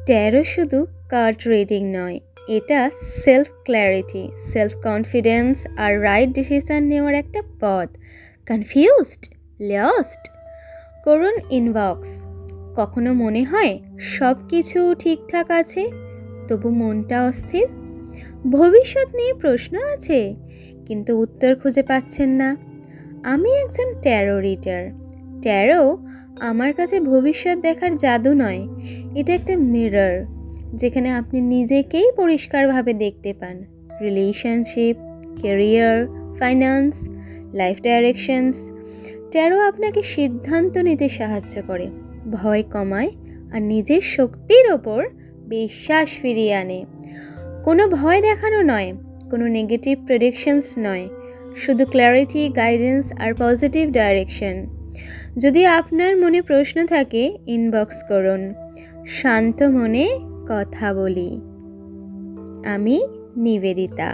Taro শুধু card reading নয়, এটা সেলফ ক্ল্যারিটি, সেলফ কনফিডেন্স আর রাইট ডিসিশন নেওয়ার একটা পথ। কনফিউজড, লস্ট, করুন ইনবক্স। কখনো মনে হয় সব কিছু ঠিকঠাক আছে, তবু মনটা অস্থির। ভবিষ্যৎ নিয়ে প্রশ্ন আছে, কিন্তু উত্তর খুঁজে পাচ্ছেন না। আমি একজন ট্যারো রিডার। ট্যারো আমার কাছে ভবিষ্যৎ দেখার জাদু নয়, এটা একটা মিরর, যেখানে আপনি নিজেকেই পরিষ্কারভাবে দেখতে পান। Relationship, career, finance, life directions. Taro আপনাকে সিদ্ধান্ত নিতে সাহায্য করে, ভয় কমায় আর নিজের শক্তির ওপর বিশ্বাস ফিরিয়ে আনে। কোনো ভয় দেখানো নয়, কোনো নেগেটিভ প্রেডিকশনস নয়, শুধু ক্ল্যারিটি, গাইডেন্স আর পজিটিভ ডাইরেকশন। যদি আপনার মনে প্রশ্ন থাকে, ইনবক্স করুন। শান্ত মনে কথা বলি। আমি নিবেদিতা।